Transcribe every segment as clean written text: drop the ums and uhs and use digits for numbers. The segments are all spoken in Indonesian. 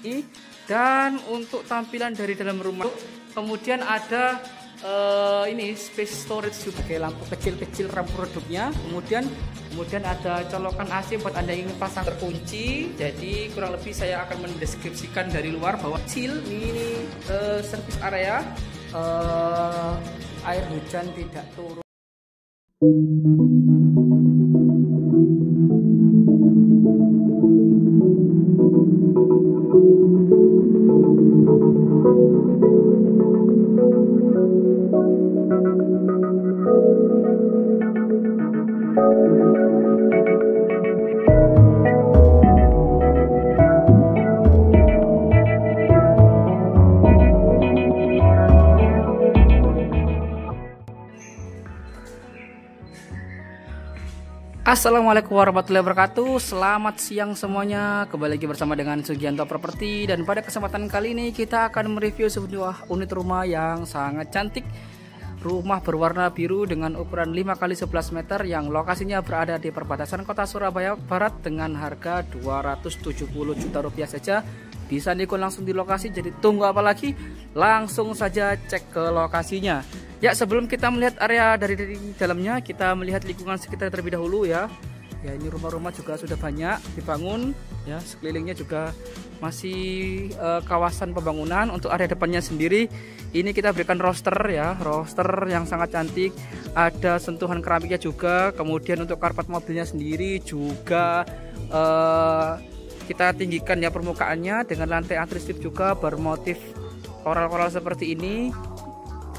ini. Dan untuk tampilan dari dalam rumah, kemudian ada ini space storage juga, kayak lampu kecil-kecil rampu redupnya. Kemudian ada colokan AC buat Anda yang ingin pasang terkunci. Jadi kurang lebih saya akan mendeskripsikan dari luar bahwa kecil ini service area, air hujan tidak turun. Assalamualaikum warahmatullahi wabarakatuh. Selamat siang semuanya. Kembali lagi bersama dengan Sugianto Property. Dan pada kesempatan kali ini kita akan mereview sebuah unit rumah yang sangat cantik. Rumah berwarna biru dengan ukuran 5x11 meter yang lokasinya berada di perbatasan kota Surabaya Barat dengan harga 270 juta rupiah saja. Bisa nego langsung di lokasi, jadi tunggu apa lagi? Langsung saja cek ke lokasinya. Ya, sebelum kita melihat area dari dalamnya, kita melihat lingkungan sekitar terlebih dahulu ya. Ya, ini rumah-rumah juga sudah banyak dibangun ya, sekelilingnya juga masih kawasan pembangunan. Untuk area depannya sendiri ini kita berikan roster ya, roster yang sangat cantik. Ada sentuhan keramiknya juga. Kemudian untuk karpet mobilnya sendiri juga kita tinggikan ya permukaannya dengan lantai anti slip juga bermotif koral-koral seperti ini.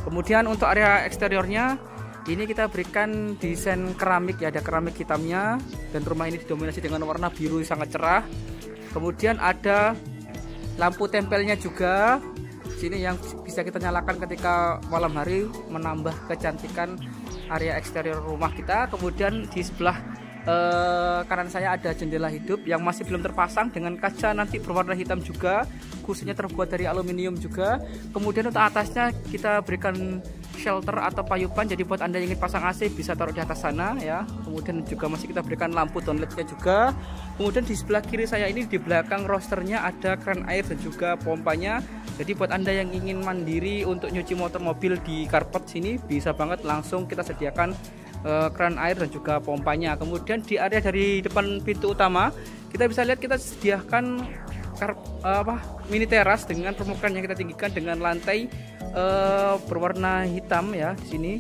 Kemudian untuk area eksteriornya ini kita berikan desain keramik ya, ada keramik hitamnya, dan rumah ini didominasi dengan warna biru sangat cerah. Kemudian ada lampu tempelnya juga sini yang bisa kita nyalakan ketika malam hari menambah kecantikan area eksterior rumah kita. Kemudian di sebelah kanan saya ada jendela hidup yang masih belum terpasang dengan kaca nanti berwarna hitam juga, kursinya terbuat dari aluminium juga. Kemudian untuk atasnya kita berikan shelter atau payuban, jadi buat Anda yang ingin pasang AC bisa taruh di atas sana ya. Kemudian juga masih kita berikan lampu downlightnya juga. Kemudian di sebelah kiri saya ini di belakang rosternya ada kran air dan juga pompanya. Jadi buat Anda yang ingin mandiri untuk nyuci motor mobil di karpet sini bisa banget, langsung kita sediakan kran air dan juga pompanya. Kemudian di area dari depan pintu utama kita bisa lihat kita sediakan mini teras dengan permukaan yang kita tinggikan dengan lantai berwarna hitam ya di sini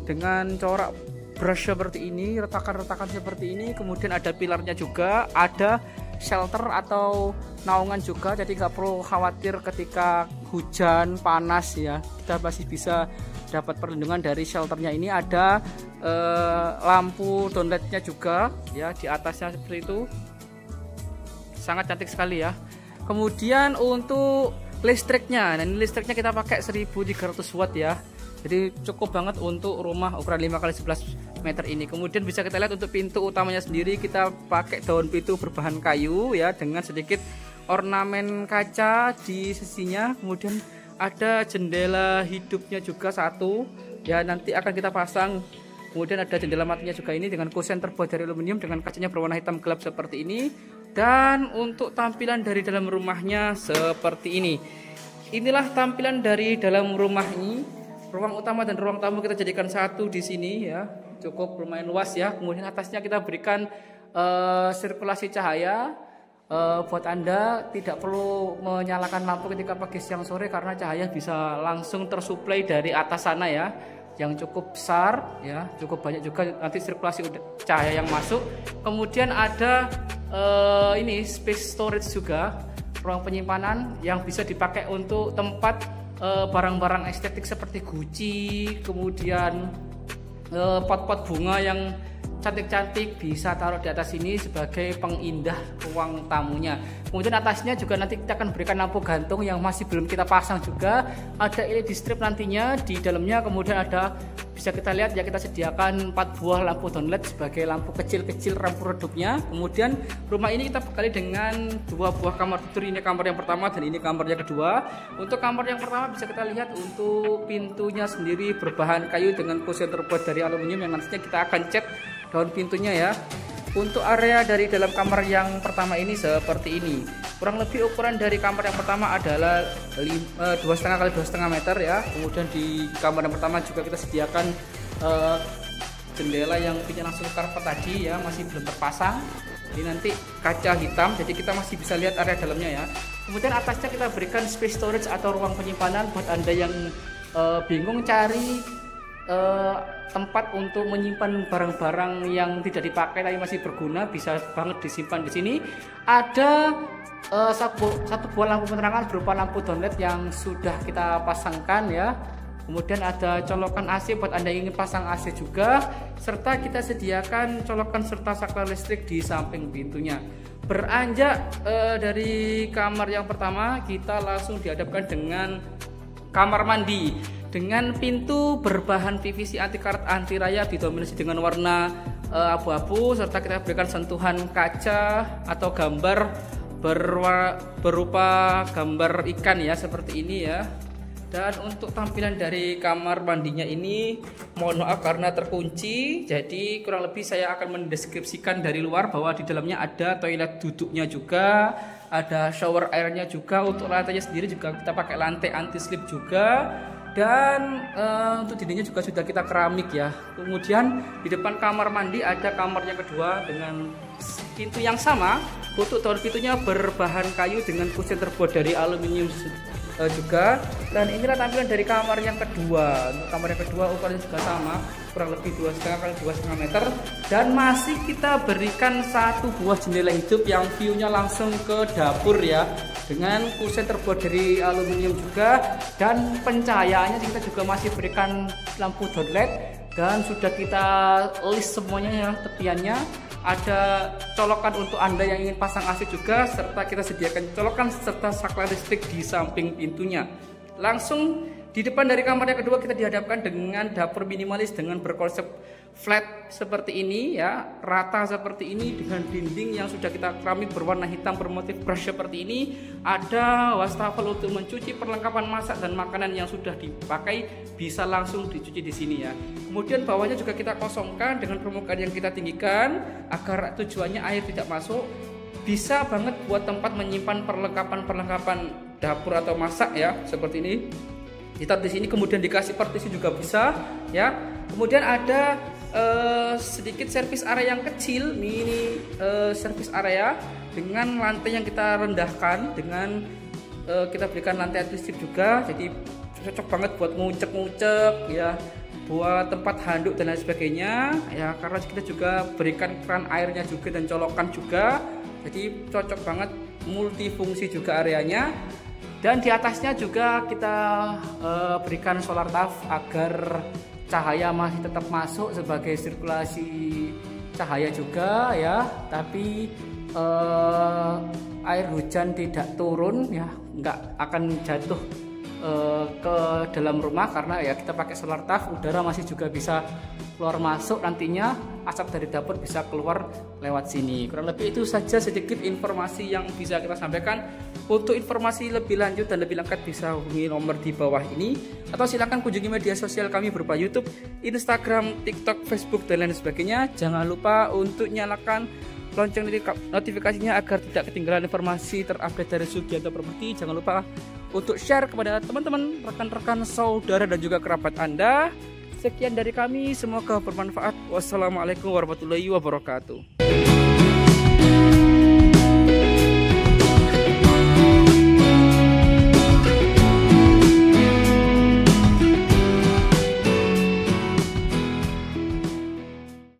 dengan corak brush seperti ini, retakan-retakan seperti ini. Kemudian ada pilarnya juga, ada shelter atau naungan juga, jadi nggak perlu khawatir ketika hujan panas ya, kita masih bisa dapat perlindungan dari shelternya. Ini ada lampu downlightnya juga ya di atasnya seperti itu, sangat cantik sekali ya. Kemudian untuk listriknya, nah ini listriknya kita pakai 1300 watt ya, jadi cukup banget untuk rumah ukuran 5x11 meter ini. Kemudian bisa kita lihat untuk pintu utamanya sendiri kita pakai daun pintu berbahan kayu ya dengan sedikit ornamen kaca di sisinya. Kemudian ada jendela hidupnya juga satu ya, nanti akan kita pasang. Kemudian ada jendela matinya juga ini dengan kusen terbuat dari aluminium dengan kacanya berwarna hitam gelap seperti ini. Dan untuk tampilan dari dalam rumahnya seperti ini. Inilah tampilan dari dalam rumah ini. Ruang utama dan ruang tamu kita jadikan satu di sini ya, cukup lumayan luas ya. Kemudian atasnya kita berikan sirkulasi cahaya. Buat Anda tidak perlu menyalakan lampu ketika pagi, siang, sore karena cahaya bisa langsung tersuplai dari atas sana ya, yang cukup besar ya, cukup banyak juga nanti sirkulasi cahaya yang masuk. Kemudian ada ini space storage juga, ruang penyimpanan yang bisa dipakai untuk tempat barang-barang estetik seperti guci, kemudian pot-pot bunga yang cantik-cantik bisa taruh di atas sini sebagai pengindah ruang tamunya. Kemudian atasnya juga nanti kita akan berikan lampu gantung yang masih belum kita pasang juga. Ada LED strip nantinya di dalamnya. Kemudian ada, bisa kita lihat ya, kita sediakan 4 buah lampu downlight sebagai lampu kecil-kecil rampu redupnya. Kemudian rumah ini kita bekali dengan 2 buah kamar tidur. Ini kamar yang pertama dan ini kamar yang kedua. Untuk kamar yang pertama bisa kita lihat untuk pintunya sendiri berbahan kayu dengan kusen terbuat dari aluminium yang nantinya kita akan cat daun pintunya ya. Untuk area dari dalam kamar yang pertama ini seperti ini. Kurang lebih ukuran dari kamar yang pertama adalah 2,5 kali 2,5 meter ya. Kemudian di kamar yang pertama juga kita sediakan jendela yang punya langsung karpet tadi ya, masih belum terpasang. Ini nanti kaca hitam, jadi kita masih bisa lihat area dalamnya ya. Kemudian atasnya kita berikan space storage atau ruang penyimpanan buat Anda yang bingung cari tempat untuk menyimpan barang-barang yang tidak dipakai tapi masih berguna, bisa banget disimpan di sini. Ada satu buah lampu penerangan berupa lampu downlight yang sudah kita pasangkan ya. Kemudian ada colokan AC buat Anda yang ingin pasang AC juga, serta kita sediakan colokan serta saklar listrik di samping pintunya. Beranjak dari kamar yang pertama, kita langsung dihadapkan dengan kamar mandi dengan pintu berbahan PVC anti karat anti rayap didominasi dengan warna abu-abu, serta kita berikan sentuhan kaca atau gambar berupa gambar ikan ya, seperti ini ya. Dan untuk tampilan dari kamar mandinya ini, mohon maaf karena terkunci, jadi kurang lebih saya akan mendeskripsikan dari luar bahwa di dalamnya ada toilet duduknya juga, ada shower airnya juga. Untuk lantainya sendiri juga kita pakai lantai anti slip juga, dan untuk dindingnya juga sudah kita keramik ya. Kemudian di depan kamar mandi ada kamar yang kedua dengan pintu yang sama. Untuk daun pintunya berbahan kayu dengan kusen terbuat dari aluminium juga. Dan inilah tampilan dari kamar yang kedua. Untuk kamar yang kedua ukurannya juga sama, kurang lebih 2,5 kali 2,5 meter, dan masih kita berikan satu buah jendela hidup yang view-nya langsung ke dapur ya, dengan kusen terbuat dari aluminium juga. Dan pencahayaannya kita juga masih berikan lampu downlight, dan sudah kita list semuanya ya tepiannya. Ada colokan untuk Anda yang ingin pasang AC juga, serta kita sediakan colokan serta saklar listrik di samping pintunya. Langsung di depan dari kamar yang kedua kita dihadapkan dengan dapur minimalis dengan berkonsep flat seperti ini ya, rata seperti ini, dengan dinding yang sudah kita keramik berwarna hitam bermotif brush seperti ini. Ada wastafel untuk mencuci perlengkapan masak dan makanan yang sudah dipakai, bisa langsung dicuci di sini ya. Kemudian bawahnya juga kita kosongkan dengan permukaan yang kita tinggikan agar tujuannya air tidak masuk. Bisa banget buat tempat menyimpan perlengkapan dapur atau masak ya, seperti ini. Ditaruh di sini, kemudian dikasih partisi juga bisa ya. Kemudian ada sedikit service area yang kecil, mini service area dengan lantai yang kita rendahkan, dengan kita berikan lantai anti slip juga, jadi cocok banget buat ngucek-ngucek ya, buat tempat handuk dan lain sebagainya ya, karena kita juga berikan keran airnya juga dan colokan juga, jadi cocok banget, multifungsi juga areanya. Dan di atasnya juga kita berikan solar taf agar cahaya masih tetap masuk sebagai sirkulasi cahaya juga ya, tapi air hujan tidak turun ya, nggak akan jatuh ke dalam rumah karena ya kita pakai solar taf, udara masih juga bisa keluar masuk, nantinya asap dari dapur bisa keluar lewat sini. Kurang lebih itu saja sedikit informasi yang bisa kita sampaikan. Untuk informasi lebih lanjut dan lebih lengkap bisa hubungi nomor di bawah ini, atau silakan kunjungi media sosial kami berupa YouTube, Instagram, TikTok, Facebook dan lain sebagainya. Jangan lupa untuk nyalakan lonceng notifikasinya agar tidak ketinggalan informasi terupdate dari Sugianto Properti. Jangan lupa untuk share kepada teman-teman, rekan-rekan, saudara dan juga kerabat Anda. Sekian dari kami, semoga bermanfaat. Wassalamualaikum warahmatullahi wabarakatuh.